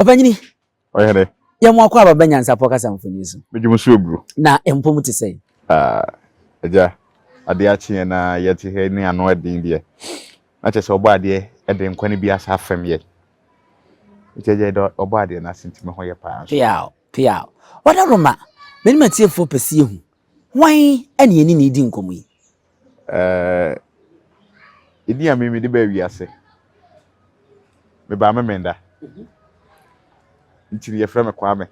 Obanyini. Oyere. Ya mo akwa baba NYANSAPO kasa mfunizo. Mejimusu obru. Na empom ti sei. Eja. Ade achi na yeti he ni ano adin de. Na chese obo ade ede nkwani bi asa afem ye. Ejeje do obo ade na sentime ho ye pa. Piao. Wada roma. Meni matie fo pese hu. Wan ene yeni ni di nkomu yi. Idi a me de ba wiase. Me ba memenda. Ntiri ye frɛ me Kwame.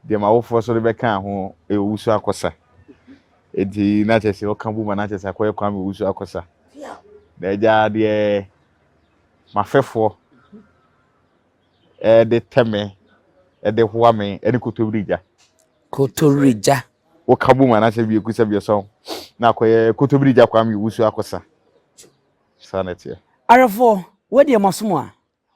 De ma wo fo so de be kan ho Owusu akosa. Edi na chese o kan bu ma na chese akoye Kwame Owusu akosa. Na eja de mafefo de teme de hoame ene kotobrija. Kotorija. Wo kan bu ma na chese bi ekusa bi so. Na akoye kotobrija Kwame Owusu akosa. Sanete. Arafo, wadi masomo a.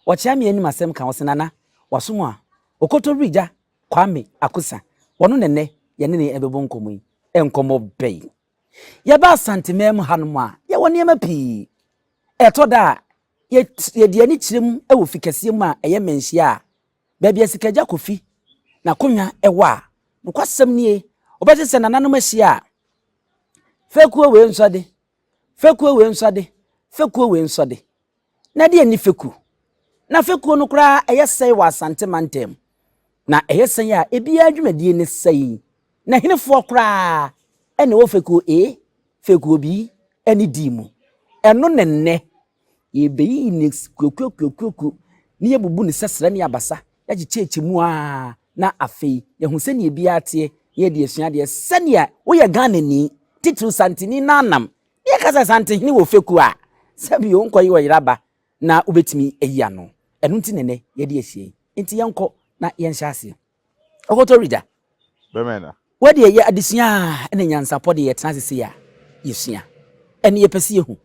Wacha me anim asem kan wosenana. Wasomo a. Okotorija Kwame akosa. Wono nene ye ne ebebo nkomo yi. Enkomo bei. Ye ba Asante mem hanom a. Ye woni ema pii. Etoda ye de ani kirem ewo fikase mu a eye menhia a. Ba bia sikaja kofi. Na konwa ewa a. Nokwasem nie. Obese se nananom ahia a. Fekuo we nsode. Fekuo we nsode. Fekuo we nsode. Na de ani feku. Na Fekuo no kra eyesei wa Asante mantem. Na eyesei a ebia adwumadie ne sei. Na hinefo kra ene wo Fekuo Fekuo bi ene dimu. Eno nenne ye beyi ne kokokokoku ni yebubu ne sesere ne abasa ya gichechi mu a na afei ye hu sene ebia tie ye de esua de sene wo ye Ghana ni titru santini nanam ye kasa santini wo Fekuo a sabi yo nkoyi wo yiraba na ubetimi eyi ano eno nti nene ye de ehie nti yenko na yenhya ase okotorida Bemena wadi ye adesua ene NYANSAPO de ye tena sese ya yesua ene ye pese yehu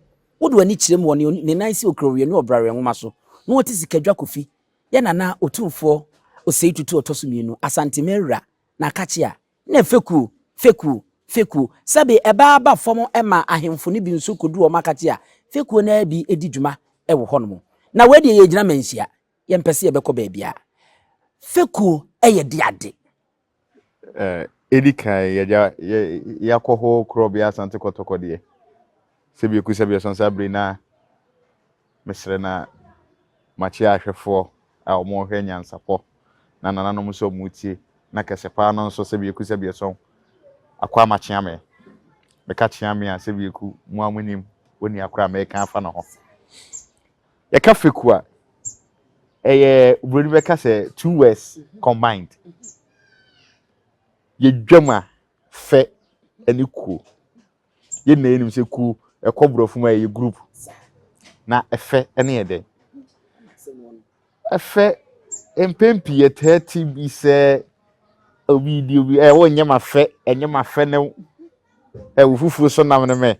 wodo ani kirem wo ne nansi okrowe ne obrare nwoma so no woti sikadwa kofi ye nana otumfo osei tutu otosumienu Asante mera na kachia na Fekuo sabe eba aba fomo ema ahemfo ne bi nso kodu o makachia Fekuo na bi edi dwuma ewo hono na wadi ye gina manhia ye mpese ye beko baabia Fekuo eye de ade edikai ya koho krobia Asante kotoko de. Sebi ekusa bi so sabre na mesre na machi ahwefo a omo hwe NYANSAPO na nananom so mutie na kesepa no so sebi ekusa bi so akwa machi ame me ka chi ame a sebi eku mu amunim oni akra me kan fa no ho ye ka Fekuo a eye obroni be ka say two words combined ye dwama fe ani ku ye na enim se ku ekobrofo ma ye group na efe ene yede efe empempi ye 30 bi se obidio bi wonye ma fe enye ma fe ne wufufu so nam ne me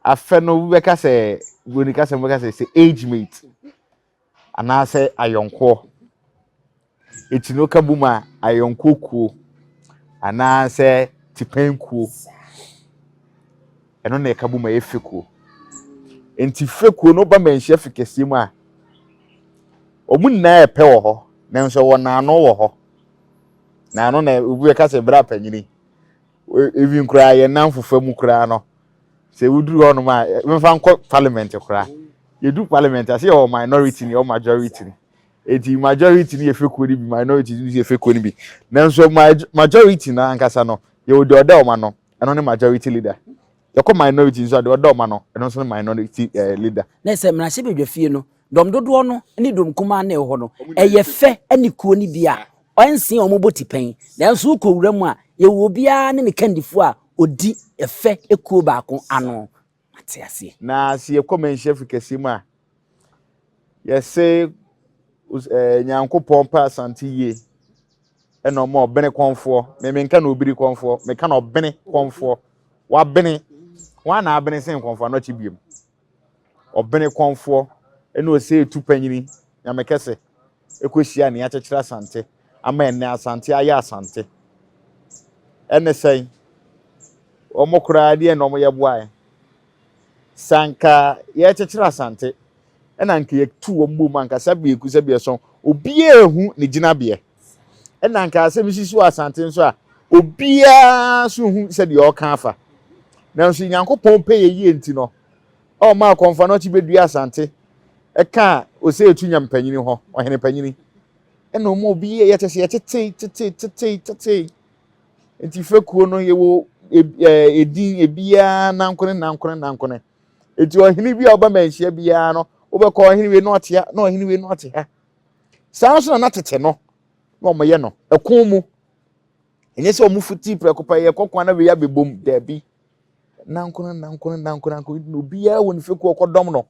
afe no be ka se goni ka se mo ka se age mate ana se ayonko etino ka buma ayonko kuo ana se tipenkuo eno na ka buma Fekuo enti Fekuo no ba manhia fikasi mu a omun na epe wo ho na nso wo na ano wo ho na ano na obu ka se bra panyini even kra ye namfofa mu kra no se wuduru ho no ma mfa nko parliament kra ye du parliament ase o minority ni o majority ni eti majority ni Fekuo ni bi minority ni Fekuo ni bi na nso majority na ankasa no ye wo de oda o ma no eno ne majority leader yako minority nso de oda o ma no eno nso ne minority leader na se mra hye bedwafie no dom dodo no ni dom kuma na ho no eye fe ani kuo ni bia onsen omoboti pen na nso ko wura mu a ye wo bia ne kandifo a odi efe ekuo baako ano atiase na se yekomanhia fikasi mu a ye se nyankopon pa Asante ye eno mo obene konfo me nka na obiri konfo me ka na obene konfo wa bene wa na abene sen konfo no chibiem obene konfo eno ose etu panyini nyamekese ekohia ne ya chechira Asante ama enne Asante aya Asante enne sei omokura de eno mo yeboae sanka ye chechira Asante ena nka ye tu wo mbom anka sabe ku sabe so obia ehu ne ginabe ena nka asem sisi wa Asante nso a obia so hu se de o kan afa na nso Nyankopon pe ye enti no o ma konfa no chi bedua Asante e ka o se etu nyampanyini ho ohene panyini ena o mo obia ye tese ye tete enti Fekuo no ye wo edin ebia nankone enti ohene bia oba manhia bia no obekọ ohene we no otia na ohene we no otia saa so na tete no na omoye no ekon mu enye se omufuti prekopa ye kokwa na we ya bebom dabi nankone obia woni Fekuo kodom no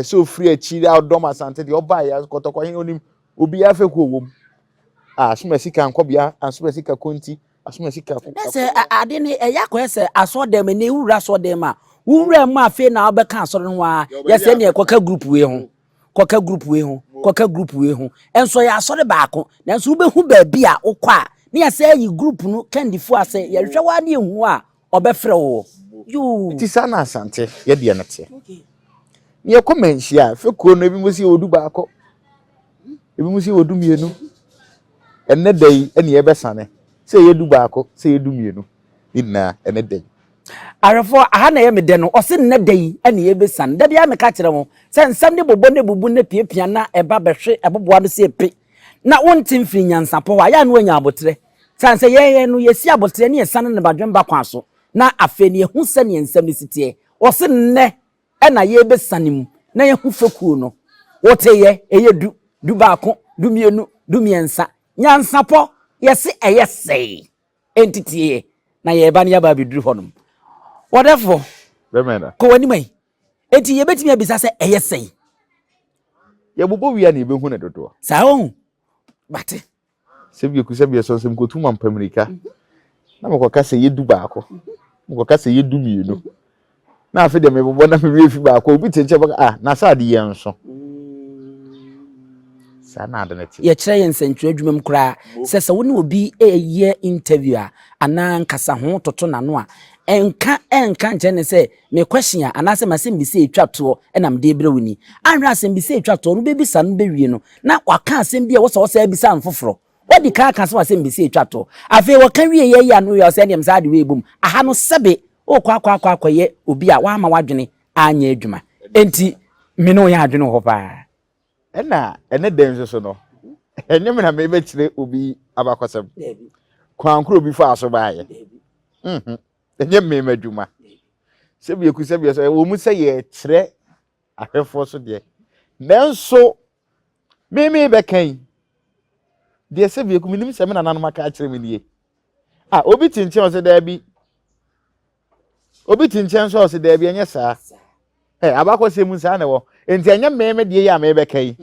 so free achi adom Asante de oba ya kotoko ohene onim obia Fekuo wom asoma sika nkobia asoma sika konti asoma sika se ade ne yakọ se asodem ne wura asodem a wura mu afi na obeka asodem ho a yese ne koka group we ho enso ya asode baako na enso ubehu baabi a ukọ a ne yese yi group no kandifo ase ye hwe wa ne ehu a obefre wo you ti sana Asante ye de ne te ne komenshi a Fekuo no ebi musi odu baako ebi musi odu mienu enne dai ene ye besane se ye du baako se ye du mienu ina ene dai arefo aha na ye mede no o se nne dai ene ye besan da bia me ka kire mo se nsam ne bobo ne bubu ne piepia na eba behwe eboboa no se epe na wontim firi nyansapo wa ya no anya abotre san se ye no ye si abotre ne ye san ne badwemba kwa so na afe ne hu se ne nsam ne sitie o se nne ena ye besan mu na ye hu Fekuo no wote ye eye du baako du mienu du miensa nyansapo yesi eyesei entity na ye ba ne ba biduru honum whatever remember ko wani mai enti ye betimi abisa se eyesei ye bobo wi na ebe hu na dodo sa ho bate sebie so sem ko tuma mpamirika na mkoka se ye du baako mkoka se ye du mienu na afi de me bobo na me wi fi baako obi tenche baka na sa ade ye nso sana adaneti ye kire yen sentwe adwumam kura se woni obi eye interview a ana nkasa ho toto nano a enka nche ne se me question a ana se masem bi se etwato enam de brewuni anhwe asem bi se etwato no bebi sa no bewie no na waka asem bi a wo so bi sa nfoforo wadi ka se asem bi se etwato afi waka wie ye ya no yo se ne msa de we bum aha no sebe o kwa ye obi a wa ma wadwene anya adwuma enti me no ya adwene ho pa ena ene den so no enye me na me be kire obi abakosem kwankro obi fa aso baaye enye me madwuma sebie ku sebie so wo mu se ye kire ahwefo so de nanso me be kan de sebie ku minim se me na nanom aka kire me nie obi tinchen o se da bi obi tinchen so o se da bi enye saa abakosem mu saa na wo enti enye me de ya me be kan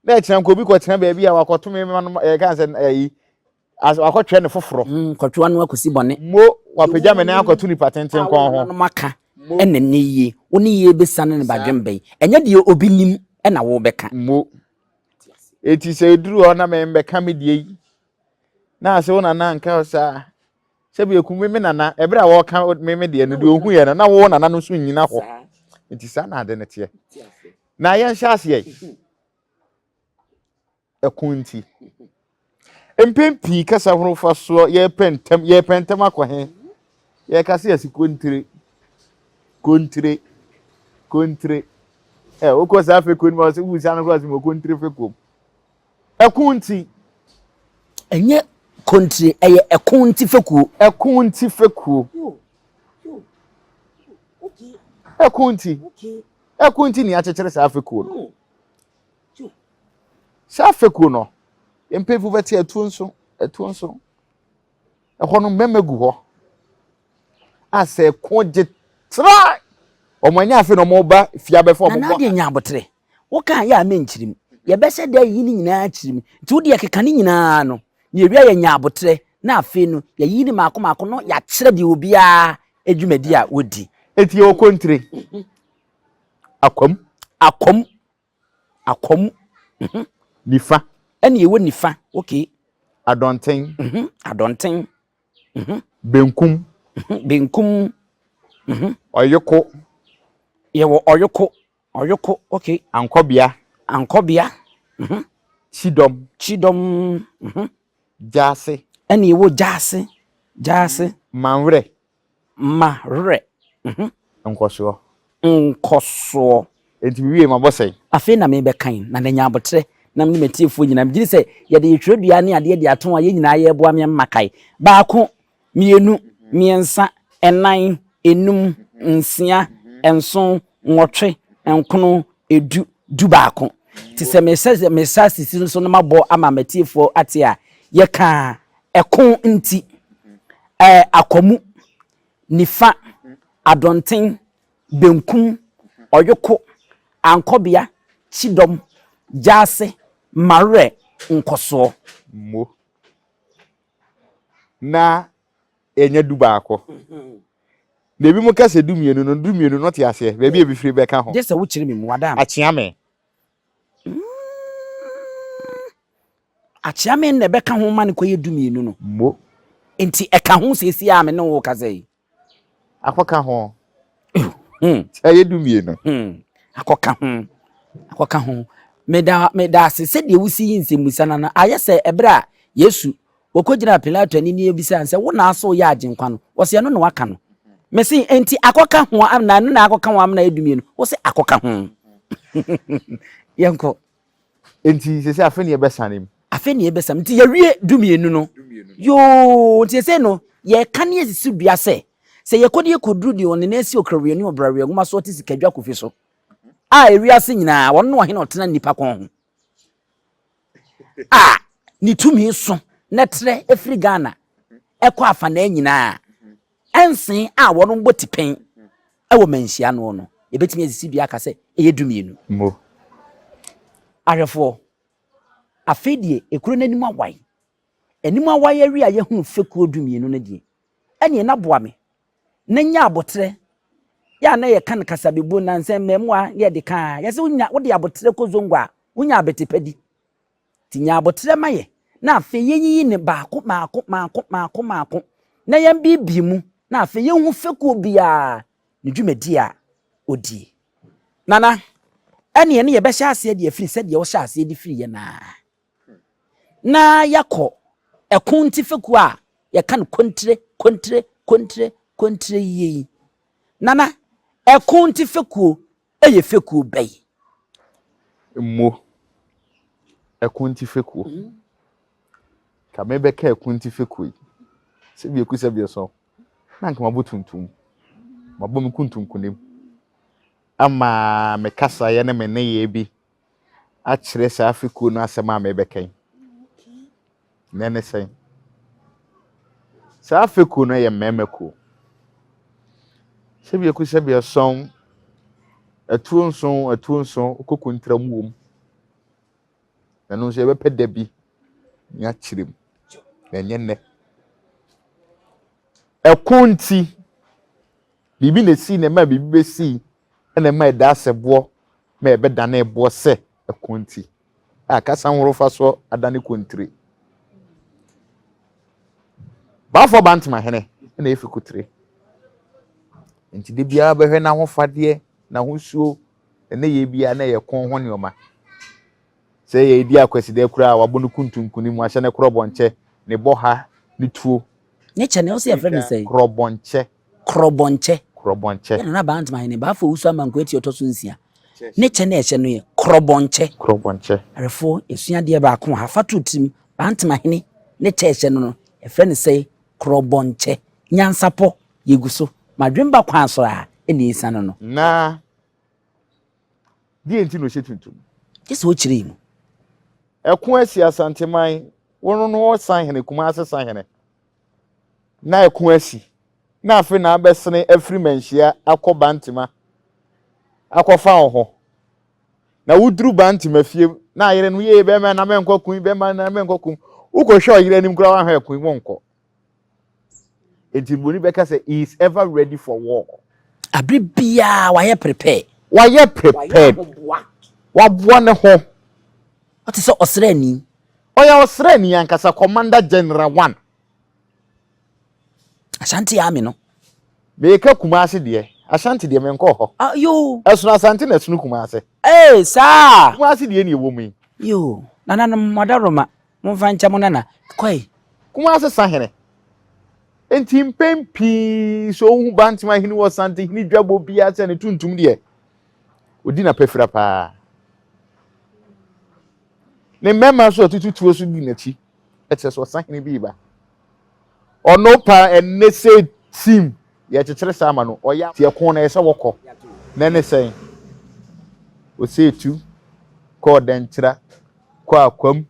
na ekran ko bi ko tena ba bi a wakoto me kan se as wakotwe ne foforo kotwa no akosi bone mo wapagya me na akoto ni patenten kon ho no maka enne niye woni ye besane ne badwembe enye de obi nim na wo beka mo eti se duru ho na me beka me die na ase wona na nka osa se bi eku me nana ebra wo ka me de no de ohu ye na wo nana no so nyina ho eti sa na ade ne te na ye hya ase ye ekunti empempi kasa horo fa so ye pentem akwahe ye kasa ye kontre oko sa Fekuo ni ma se wusa na kwa se mo kontre Fekuo ekunti enye kontre eye ekunti Fekuo okay ekunti ni achechere sa Fekuo no sa Fekuo no empefu beti etu nso ehono memegu ho ase koje tra omanya afi no moba fia be fo mo na de nya abotre wo kan ya menchirim ye bese da yi ni nyina chirim nti wo de keka ni nyina no ye wi ya nya abotre na afi no ye yi ni mako no ya kire de obi a edwumadi a wodi eti ye okontre akom nifa ene ye wo nifa okay adonten benkum benkum oyoko ye wo oyoko Oyoko, okay. Ankobia. Ankobia. Chidom. Jase. Any wo jase. Manre. Mare. Nkoso. Nkoso. Enti wiye mabosai. Afi na me be kan na nya abotre na me metiefo nyina me giri se ye de yetredua ne ade de aton a ye nyina ye boa me makai baako mienu miensa enan enum nsia enson nwotwe enkono edu du baako ti se me sa sisi so no mabo ama metiefo ate a ye ka ekon nti akomu nifa adonten benkum oyoko ankobia chidom jase mare nkoso mo na enye du baako na bi mo kase du mienu no te ase be bi free be ka ho je se wo kire me mu wadam achiame achiame na be ka ho ma ne koye du mienu no mo enti e ka ho sesi a me ne wo ka sei akoka ho aye du mienu akoka ho meda se de wusi yinsemusa na aye se ebra Yesu wokogina Pilato ani ne ebisa se wo na aso ya agenkwa no wo se no na waka no mesi enti akoka ho amna no na akoka ho amna edumie no wo se akoka ho yanko enti se afa ne ebesanem enti ye wie dumie no yo enti se no ye kane esisi dua se ye kodi ekodru di one na esi okrawie ni obrawie ngoma so oti sikadwa kofi so ewiase nyina wonno wa he na otena nipa kon ho ni tumi so netre efri Ghana ekọ afa na nyina ensen wonno mboti pen ewo manhia no ebetimi asisi dua ka se eyedumie mo arefo afedie ekuro nanim awai enim awai awi aye hu Fekuo dumie no die ene na boa me nanya abotre ya na ye kan kasabebo na nsem memwa ye de kan ye se unya wo de abotre kozongwa unya abetepedi tinya abotre maye na afe yeyi ne baako na yam bibi mu na afe ye hu Fekuo bia ne dwumadi a odi nana ene ne ye be hya ase de afiri se de wo hya ase de firi ye na yakọ ekunti Fekuo a ye kan kontre yi nana Ekunti Fekuo eye Fekuo bay mo ekunti Fekuo ka mebe ka ekunti Fekuo se bi ekusa bi so na nka mabotuntum mabom kuntunkunem ama me kasa ye ne me ne ye bi a kire sa Fekuo no asema mebe kan nene sen sa Fekuo no ye memeko se bi ekusa bi so atuonson okokontram wom na no se be peda bi nya kirem na nyenne ekunti bibi na si na ma bibi be si na ma da asebo ma ebe dane ebo se ekunti akasa nworo fa so adane kontire Baffour bantima hene na efikutre enti de bia be hwe na ho fade na ho suo ene ye bia na ye kon ho neoma se ye di akwasi de kura wabonu kuntunkuni mu ahye ne krobonche ne boha ne tuo ne chane o se afre ne sei krobonche ye na bantima hene Baffour Owusu Amankwatia otoso nsia ne chane ehye no ye krobonche arefo esua de ba ko ha fatutim bantima hene ne chehye no efre ne sei krobonche NYANSAPO yeguso madwemba kwan so a eni isano no na die enti no hyetuntum kese o kire mu ekun asi Asante man wono no wo san hene Kumasi san hene na ekun asi na afi na abesene afri manhia akọ bantima akọfa ho na wuduru bantima fie na ayere no ye be ma na menkokun be ma na menkokun ukohwe oyire nim kura wa ha ekun wonko enti boni beka say he is ever ready for war abibia wa ye prepare wa boa ne ho oti so osrani oya osrani ankasa commander general 1 Ashanti army no be ka Kumasi de Asante de men ko ho. Yo. Esunu Asante na esunu Kumasi. Sa. Kumasi de ne ewo mu. Yo. Nana no modaroma. Mo fa ncha mo nana. Kwai. Kumasi sahene. Enti mpempi so hu bantima hini wo Asante hini dwabo bia se ne tuntum de. Odi na pefra pa. Ne mema so tututuo so di nachi. Etse so sahene bi ba. Ono pa enese team ye chechire sama no oya tie kon na ese woko. Na ne sen. O se tu condense kwa akwam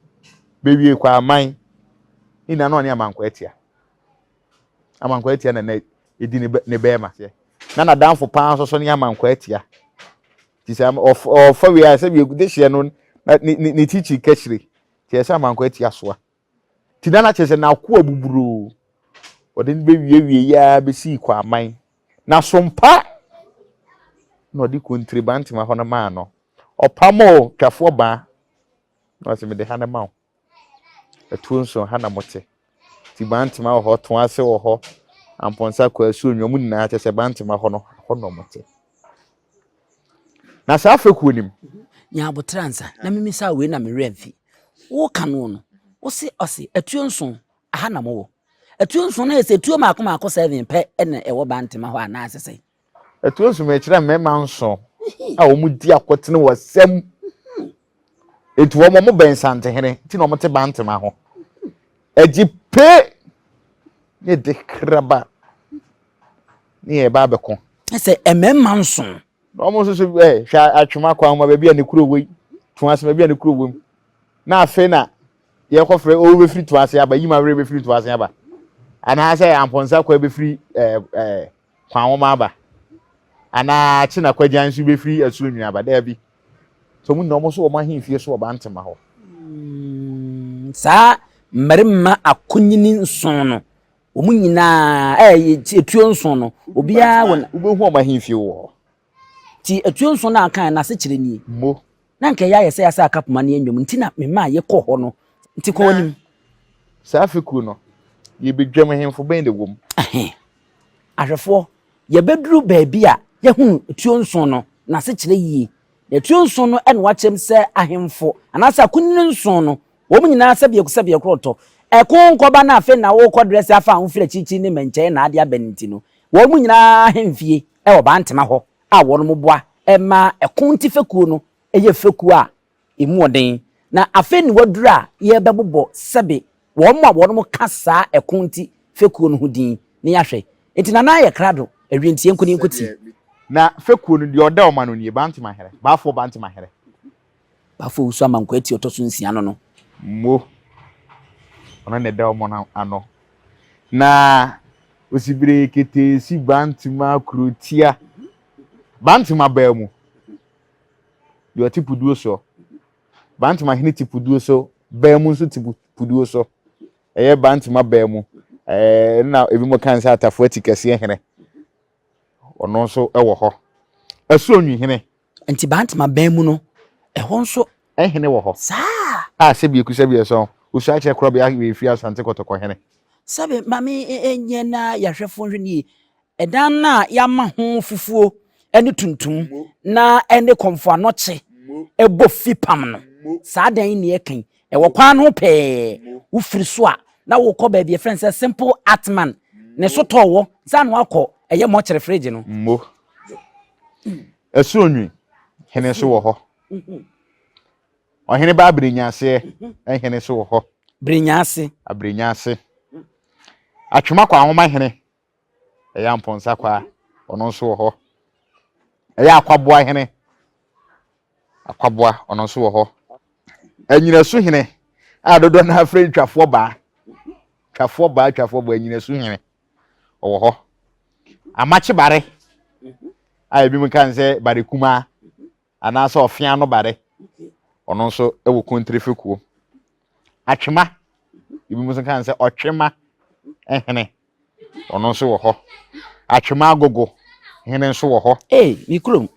bewie kwa aman ina no ne Amankwatia. Amankwatia na edi ne bema se. Na danfo pan so ne Amankwatia. Ti say of we are say we dey share no ni teach kachire. Ti say Amankwatia soa. Ti na chese na akwa buburu. Ode ne bewie ya be si kwa aman. Na sompa no di contribute ma hono ma no. Opamo twafo ba. No se me de hana ma. Etunso hana mote. Ti bantima ho to ase wo ho. Amponsa kwa asu onwom na chese bantima ho no mote. Na sa Fekuo nim. Nya abotransa na mimisa we na me remfi. Wo kanu no. Wo se ose etuonso aha na mo wo. Etuonso na ese tuo maako 7 pe ene ewo bantima ho ana asese. Etuonso me kire mema nso. A wo mu di akotene wasem. Etu wo mo bensante hene ti no mo te bantima ho. Ejipe ne de kraba. Ni e ba beko. Ese emema nso. Almost so hwa atwema kwa ma bia ne kuro wei. Tuase ma bia ne kuro wem. Na afe na ye kofre o be free tuase aba yima wre be free tuase aba. Ana say amponsa kwa be free kwa woma aba. Ana chi na kwagya nsu be free asu nwina aba da bi. So mu no mo so o ma himfie so oba ntema ho. Sa mmarima akunyini nson no. Omu nyina etuo nson no. Obia wona ubehu o ma himfie wo. Ti etuo nson na aka na se kire ni. Mo. Na nke ya yesa yasa akapoma na enwom nti na mema ye kɔ hɔ no. Nti kɔ nim. Sa Fekuo no. Ye bedwam hemfo ben de wom. Ahwefo ye beduru baabi a ye hu etuo nson no na se kire yie. Etuo nson no ene wachem se ahemfo anasa kunni nson no wo nyina sabie kroto ekon koba na afi na wo kodress afa ahofira chichi ne menche na ade abanti no wo nyina ahemfie wo ba ntema ho a wo no moboa ema ekon ti Fekuo no eye Fekuo a emu oden na afi ni waduru a ye bebobo sebe wo mo a wo no kasa ekon ti Fekuo no hudin ne yahwe entina na ye krado ewientie nkuni nkuti na Fekuo no de oda o ma no nie bantima here Baffour bantima here Baffour Owusu Amankwatia otoso nsia no mo ona ne da o mo na ano na osibire kete si bantima krotia bantima ba mu de otipuduo so bantima hini tipuduo so ba mu so tipuduo so eye bantima ba mu na ebi mo kan sa atafo atikase hene ono so ewo ho asu onwi hene enti bantima ba mu no eho nso hene wo ho sa sebi ekusebi so usu ache kro bia we fi Asante kotoko hene sabe mami enye na yahwefo hwene edan na yama ho fufuo ene tuntum na ene komfo anoche ebo fipam no sa dan ne yekan ewo kwan ho pe wo firi so a na wo kɔ ba bia friend say simple atman ne so towo sa no akɔ eye mo kire fridge no mo asu onwi hene so wo ho ohene ba abrenyase hene so wo ho abrenyase atwema kwa ahoma hene eya mponsa kwa ono so wo ho eya akwaboa hene akwaboa ono so wo ho anyina su hene adodo na afre twafo ba anyina su hene wo ho amache bare ayebi mu kan se bare kuma ana so ofia no bare ono so ewo kontire Fekuo atwema ibi mu kan se otwema hene ono so wo ho atwema agogo hene so wo ho mikrom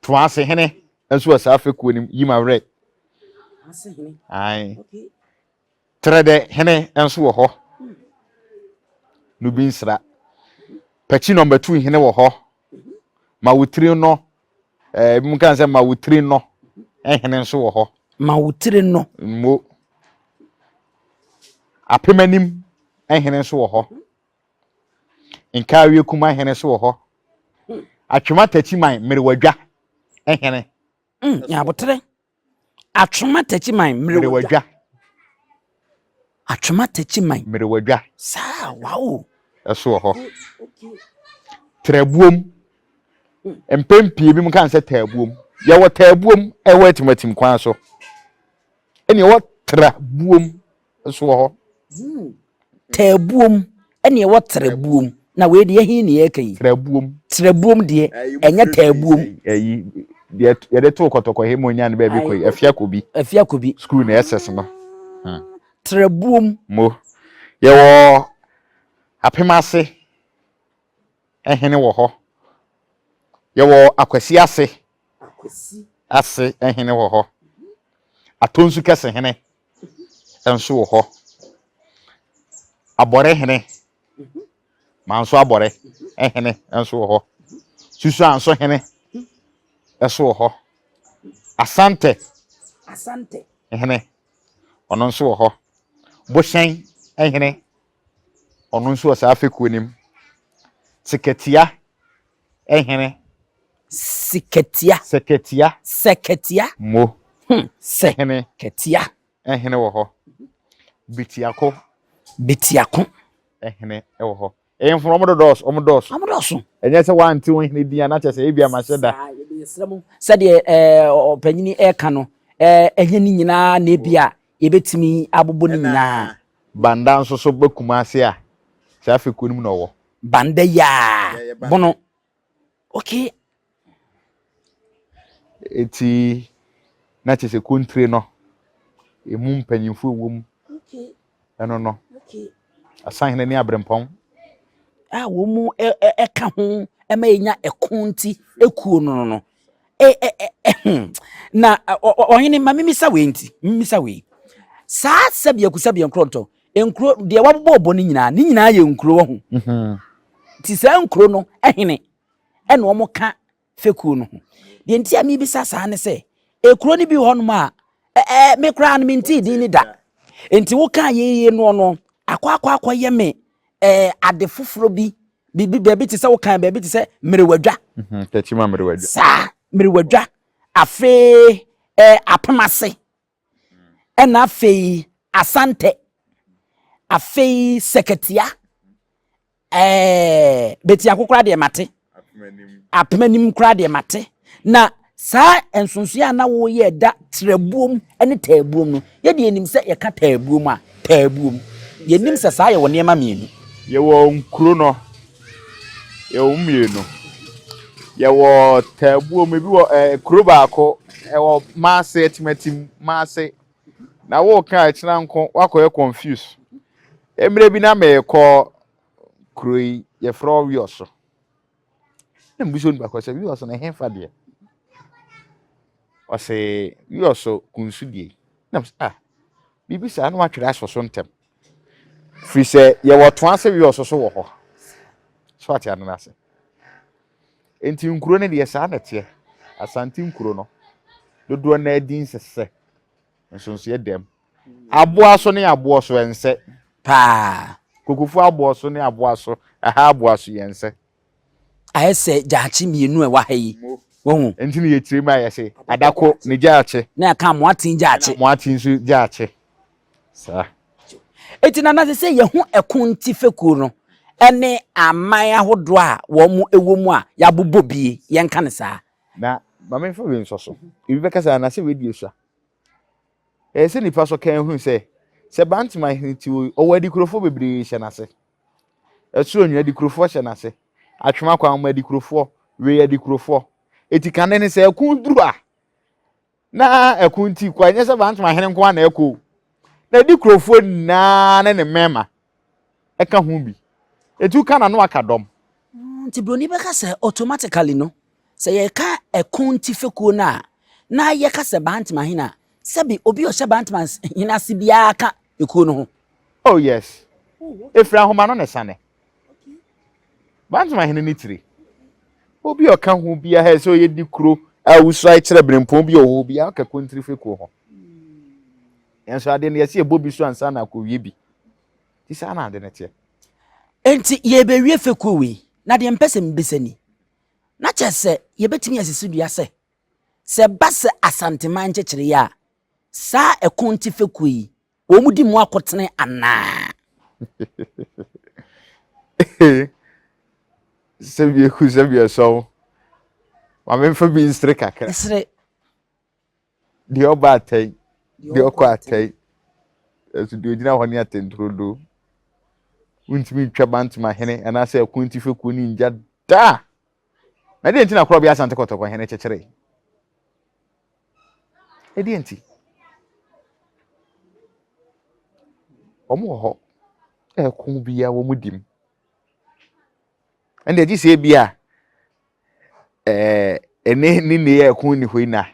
tuase hene enso asa Fekuo nim yima wre ase hene ai trede hene enso wo ho nubinsra pachi number 2 hene wo ho mawutiri no mu kan say mawutiri no ehene nso wo ho mawutiri no mo apemanim ehene nso wo ho nkawe kuma ehene nso wo ho atwema tachiman merewadwa ehene ya botre atwema tachiman merewadwa atwema tachiman merewadwa sa wow eso wo ho trabuom empempie bi mu kan say trabuom ya wo trabuom ewo atimatim kwan so ene wo trabuom eso wo ho trabuom ene wo trabuom na we de hin ne yekai trabuom de enye trabuom de de to kotoko he monya ne ba bi koi afia kobi school na ss no trabuom mo ye wo apemase ehene wo ho ye wo akwasi ase ehene wo ho atonsu kese hene enso wo ho abore hene manso abore ehene enso wo ho susu anso hene eso wo ho asante ehene ono nso wo ho boshen ehene ono nso wo sa Fekuo nim siketia ehene seketia mo seketia ehene wo ho bitiako ehene wo ho from omodos enye se wanti won hene dia na chese ebia ma sheda se de opanyini eka no enye ni nyina na ebia yebetimi abobo ni nyina banda nso so Kumasi a se Fekuo nim no wo banda ya bono okay eti na chese Kontire no emu mpanyimfo wom eno no Asante ne Abibirem wo mu eka ho ema enya ekonti ekuo no na ohene mamimisa we nti mimisa we saa sabia kusabia nkronto enkro de wabobo ni nyina ye nkro ho ti saa nkro no ehene ene omo ka Fekuo no de nti ami bisa saa ne se ekro ni bi ho no ma me kra no minti din ni da enti wo ka ye no akwa ye me ade foforo bi ti se wo kan be ti se merewadwa tachima merewadwa sa merewadwa afe apemase ena afe asante afe seketia beti akokra de mate apemanim kra de mate na sa ensonso na wo ye da trabuom ene tabuom no ye de enim se ye ka tabuom a tabuom ye nim se sa ye wo niema mienu ye wo nkuro no ye wo mienu ye wo tabuom bi wo kuro baako e wo maase etimatim maase na wo ka akira nko wakoye confuse emre bi na me ko kroi ye fro wioso na mbuso ni baako se wioso na henfa de o se wioso kunsu die na bibi sa na watwere aso so ntem fi se ye wo to ase wioso so wo ho so ati anu na se enti nkuro ne de sa na te Asante nkuro no dodo na adin sese nsonso ye dem aboa so ne aboa so ense pa kokofu aboa so ne aboa so aha aboa so yense ayese jaachi mienu e wa hayi wohu enti ne yetire ma yese adako ne jaachi na aka moatin jaachi moatin su jaachi sa eti na se ye hu ekonti Fekuo no ene aman ahodo a wo mu ewo mu a ya bobobie ye nka ne saa na mama fo we nso so ibi bekasa na se we die so se nipa so kan hu se bantima hinti o wadi krofo bebre hye na se esuro nyu adi krofo hye na se atwema kwa ma adi krofo we adi krofo etika ne se ekun duru a na ekunti kwa nye se bantima hene nko na eko na adi krofo na ne mema eka hu bi etu kana no akadom nti broni beka se automatically no se ye ka ekonti Fekuo na ye ka se bantima hina sebi obi o hye bantima hina se bia aka ekuo no ho oh yes efra homa no ne sane bantima hina ni tiri obi o kan ho bia he so ye di kuro Owusu ai kire brempon bi o ho bia ka kontiri Fekuo ho enso ade ne yesi ebobi so ansa na akowie bi ti sa na ade ne tie enti ye be wie Fekuo we na de mpese mbesani na chese ye betimi asisi dua se base Asante man chechire ya sa ekonti Fekuo yi wo mudi mu akotene ana Sebie so wa me fa bi nstre kakra esre di oba atai di okwa atai esu di ogina ho ne atentrodo untimi twa bantuma hene ana se ekonti Fekuo ni nja da na de ntina kro bia Asante kotoko hene chechire edi enti omo ho ekun bia wo mudim ende ji se bia ene ni ne ekun ni hoina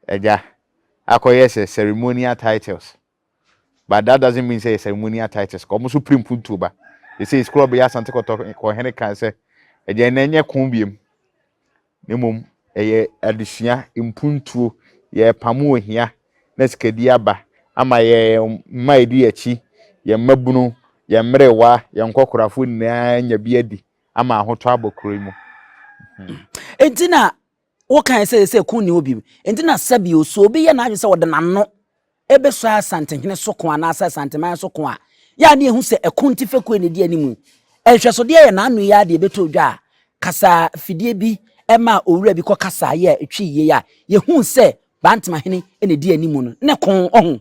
eja akoye se ceremonial titles but that doesn't mean say ceremonial titles ko so primpuntu ba they say scrub ya Asante kotoko hene kan se eja na enye kun biem nemom eye adesua impuntuo ye pamu ohia na sikadi aba ama ye maidi achi ye mabunu ye mrewa ye nkokorafo na nya biadi ama ahoto abokoro mu entina wo kan se kun ni obi entina sabi oso obi ye na adwe se wode nanno ebe so Asante hene soko ana Asante man soko a ya na ehu se ekonti Fekuo ne di animu ehweso de ye na anu ya de beto dwa kasa fidie bi ema owura bi ko kasa ye etwi ye ya ye hu se bantama hene ene di animu no ne kon ohun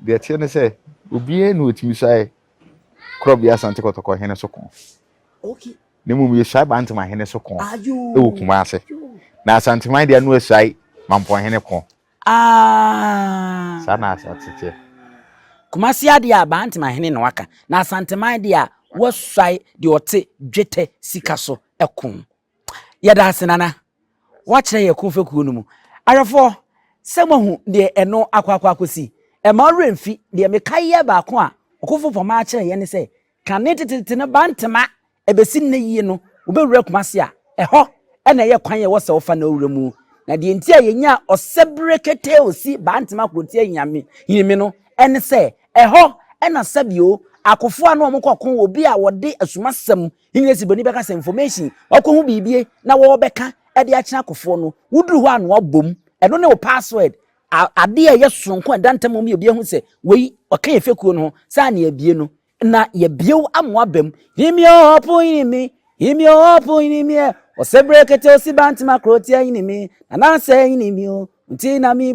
de tie ne se obi e no otimi sai krob ya Asante kotoko hene soko okay nemom ye sai bantama hene soko ayo e wo Kumasi na Asante man de anu sai mampo hene kon sana Asante Kumasi ade a bantama hene no waka na Asante man de a wosai de ote dwete sika so ekon yeda asenana wachire ye kun Fekuo no mu arefo semahu de eno akwakosi e ma remfi de mekaye ba ko a okofo poma akire ye ne se kane tetete ne bantama ebesi ne yie no obewura Kumasi a eho ena ye kwan ye wose ofa na owura mu na de enti a yenya osebrekete osi bantama krotie nyame yimi no ene se eho ena sabio akofo anu omkokon obi a wode asumasem hinesi boni beka se information okohu bibie na wo beka ede akina akofo no wuduru ho anu obom eno ne wo password ade a ye sonko adantam omi obi hu se wei oka ye Fekuo no sa na ye bie no na ye biew amo abam himio opo inimi osebrekete osi bantama krotia inimi na na se inimi o nti na mi